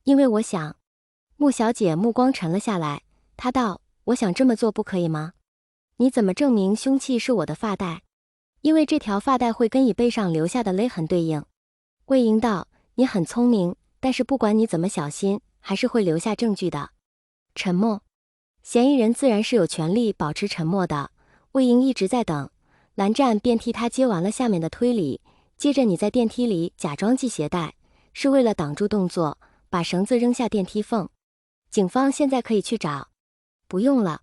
因为我想。穆小姐目光沉了下来，她道：我想这么做不可以吗？你怎么证明凶器是我的发带？因为这条发带会跟椅背上留下的勒痕对应。魏莹道：你很聪明，但是不管你怎么小心，还是会留下证据的。沉默。嫌疑人自然是有权利保持沉默的。魏莹一直在等，蓝湛便替他接完了下面的推理。接着你在电梯里假装系鞋带，是为了挡住动作，把绳子扔下电梯缝。警方现在可以去找。不用了。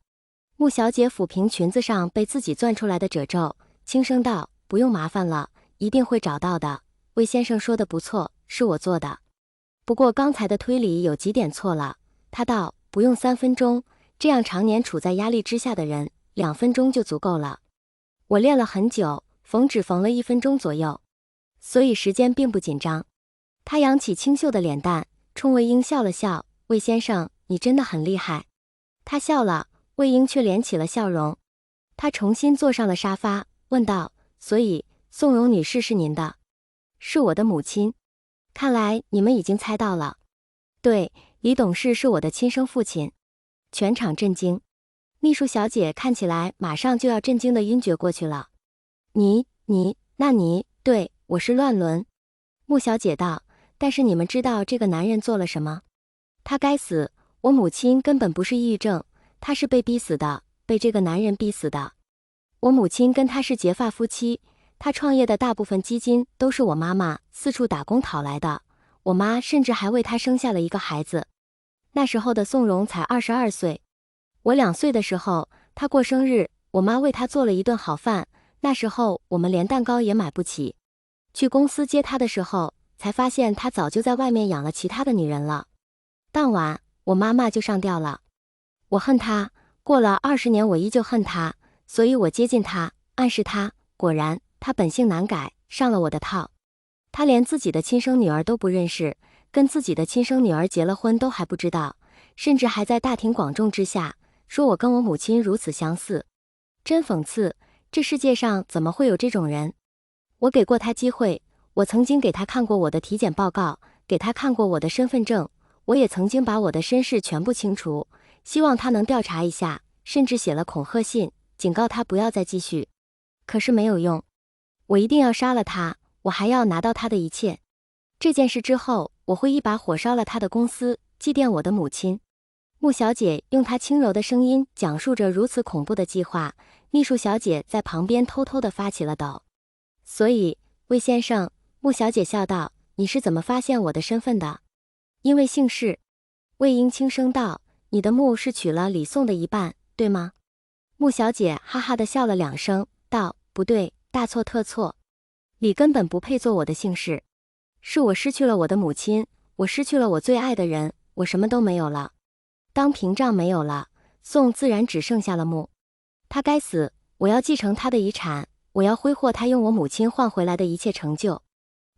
穆小姐抚平裙子上被自己攥出来的褶皱，轻声道：不用麻烦了，一定会找到的。魏先生说的不错，是我做的。不过刚才的推理有几点错了。他道：不用3分钟，这样常年处在压力之下的人，2分钟就足够了。我练了很久，缝只缝了1分钟左右，所以时间并不紧张。他扬起清秀的脸蛋，冲魏婴笑了笑：魏先生，你真的很厉害。他笑了，魏婴却敛起了笑容。他重新坐上了沙发，问道：所以宋荣女士是您的？是我的母亲。看来你们已经猜到了。对，李董事是我的亲生父亲。全场震惊。秘书小姐看起来马上就要震惊的晕厥过去了。那你，对，我是乱伦。穆小姐道：但是你们知道这个男人做了什么？他该死，我母亲根本不是抑郁症，她是被逼死的，被这个男人逼死的。我母亲跟他是结发夫妻，他创业的大部分基金都是我妈妈四处打工讨来的，我妈甚至还为他生下了一个孩子。那时候的宋荣才22岁，我2岁的时候，他过生日，我妈为他做了一顿好饭，那时候我们连蛋糕也买不起。去公司接他的时候，才发现他早就在外面养了其他的女人了。当晚，我妈妈就上吊了。我恨他，过了20年我依旧恨他，所以我接近他，暗示他，果然，他本性难改，上了我的套。他连自己的亲生女儿都不认识，跟自己的亲生女儿结了婚都还不知道，甚至还在大庭广众之下说我跟我母亲如此相似。真讽刺，这世界上怎么会有这种人？我给过他机会，我曾经给他看过我的体检报告，给他看过我的身份证，我也曾经把我的身世全部清除，希望他能调查一下，甚至写了恐吓信，警告他不要再继续。可是没有用，我一定要杀了他，我还要拿到他的一切。这件事之后，我会一把火烧了他的公司，祭奠我的母亲。穆小姐用她轻柔的声音讲述着如此恐怖的计划，秘书小姐在旁边偷偷地发起了抖。所以，魏先生，穆小姐笑道，你是怎么发现我的身份的？因为姓氏。魏婴轻声道，你的穆是取了李宋的一半，对吗？穆小姐哈哈地笑了2声，道，不对，大错特错。李根本不配做我的姓氏。是我失去了我的母亲，我失去了我最爱的人，我什么都没有了。当屏障没有了，宋自然只剩下了穆。他该死，我要继承他的遗产，我要挥霍他用我母亲换回来的一切成就。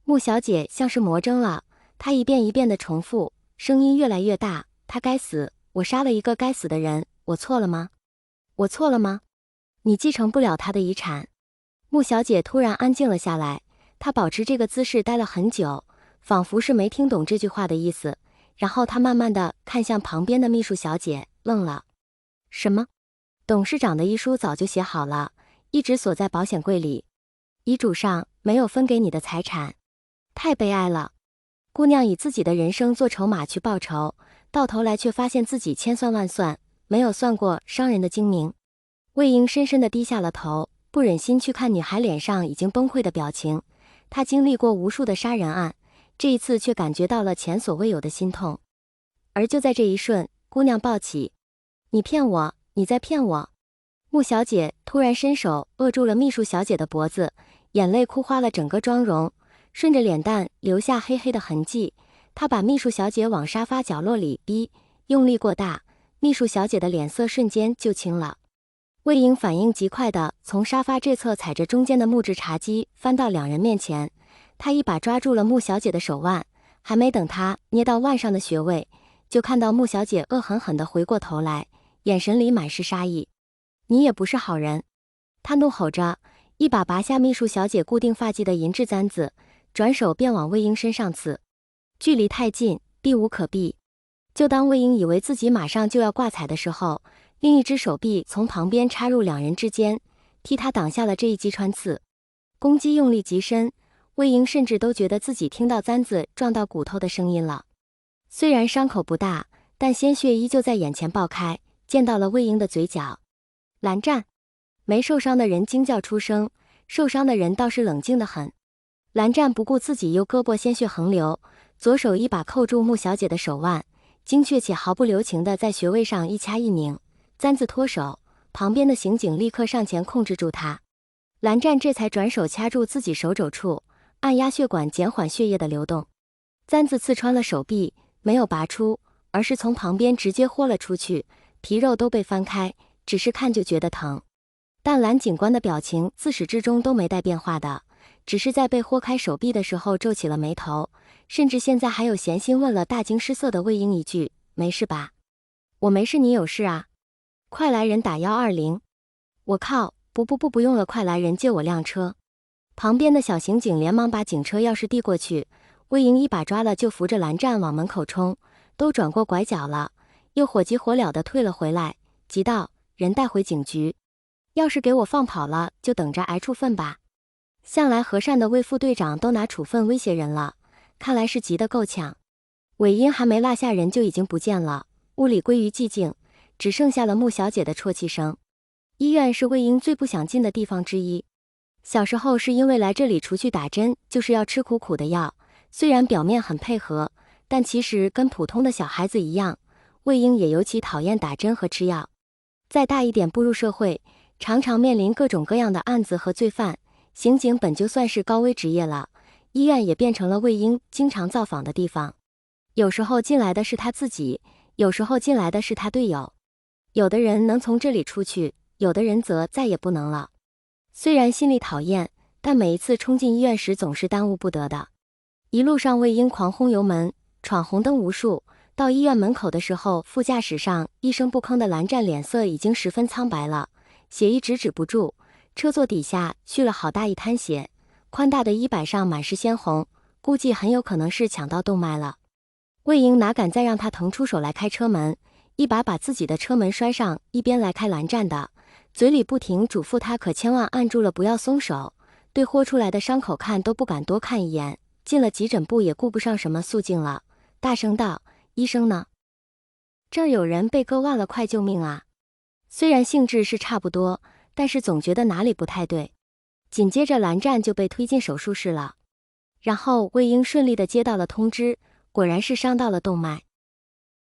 穆小姐像是魔怔了，她一遍一遍地重复，声音越来越大，他该死，我杀了一个该死的人，我错了吗？我错了吗？你继承不了他的遗产。穆小姐突然安静了下来，她保持这个姿势待了很久，仿佛是没听懂这句话的意思。然后她慢慢地看向旁边的秘书小姐，愣了。什么？董事长的遗书早就写好了，一直锁在保险柜里，遗嘱上没有分给你的财产。太悲哀了。姑娘以自己的人生做筹码去报仇，到头来却发现自己千算万算，没有算过商人的精明。魏婴深深地低下了头，不忍心去看女孩脸上已经崩溃的表情。她经历过无数的杀人案，这一次却感觉到了前所未有的心痛。而就在这一瞬，姑娘暴起，你骗我，你在骗我。穆小姐突然伸手扼住了秘书小姐的脖子，眼泪哭花了整个妆容，顺着脸蛋留下黑黑的痕迹。她把秘书小姐往沙发角落里逼，用力过大，秘书小姐的脸色瞬间就青了。魏婴反应极快地从沙发这侧踩着中间的木质茶几翻到2人面前，他一把抓住了穆小姐的手腕，还没等她捏到腕上的穴位，就看到穆小姐恶狠狠地回过头来，眼神里满是杀意。你也不是好人。他怒吼着，一把拔下秘书小姐固定发髻的银质簪子，转手便往魏婴身上刺。距离太近，避无可避。就当魏婴以为自己马上就要挂彩的时候，另一只手臂从旁边插入两人之间，替他挡下了这一击穿刺。攻击用力极深，魏婴甚至都觉得自己听到簪子撞到骨头的声音了。虽然伤口不大，但鲜血依旧在眼前爆开，溅到了魏婴的嘴角。蓝湛！没受伤的人惊叫出声，受伤的人倒是冷静得很。蓝湛不顾自己右胳膊鲜血横流，左手一把扣住穆小姐的手腕，精确且毫不留情地在穴位上一掐一拧，簪子脱手，旁边的刑警立刻上前控制住他。蓝湛这才转手掐住自己手肘处，按压血管减缓血液的流动。簪子刺穿了手臂，没有拔出，而是从旁边直接豁了出去，皮肉都被翻开，只是看就觉得疼。但蓝警官的表情自始至终都没带变化的，只是在被豁开手臂的时候皱起了眉头，甚至现在还有闲心问了大惊失色的魏婴一句：“没事吧？”“我没事，你有事啊？”“快来人打120。”“我靠，不用了，快来人借我辆车。”旁边的小刑警连忙把警车钥匙递过去，魏婴一把抓了就扶着蓝湛往门口冲，都转过拐角了，又火急火燎地退了回来，急道：“人带回警局。要是给我放跑了，就等着挨处分吧。”向来和善的魏副队长都拿处分威胁人了，看来是急得够呛。尾音还没落下人就已经不见了，屋里归于寂静，只剩下了穆小姐的啜泣声。医院是魏婴最不想进的地方之一。小时候是因为来这里除去打针就是要吃苦苦的药，虽然表面很配合，但其实跟普通的小孩子一样，魏婴也尤其讨厌打针和吃药。再大一点步入社会，常常面临各种各样的案子和罪犯，刑警本就算是高危职业了，医院也变成了魏婴经常造访的地方。有时候进来的是他自己，有时候进来的是他队友。有的人能从这里出去，有的人则再也不能了。虽然心里讨厌，但每一次冲进医院时总是耽误不得的。一路上魏婴狂轰油门，闯红灯无数，到医院门口的时候，副驾驶上一声不吭的蓝湛脸色已经十分苍白了，血一直止不住，车座底下蓄了好大一滩血，宽大的衣摆上满是鲜红，估计很有可能是抢到动脉了。魏婴哪敢再让他腾出手来开车门，一把自己的车门摔上，一边来开蓝湛的，嘴里不停嘱咐他可千万按住了不要松手，对豁出来的伤口看都不敢多看一眼，进了急诊部也顾不上什么肃静了，大声道：“医生呢？这儿有人被割腕了，快救命啊！”虽然性质是差不多，但是总觉得哪里不太对。紧接着蓝湛就被推进手术室了，然后魏婴顺利地接到了通知，果然是伤到了动脉。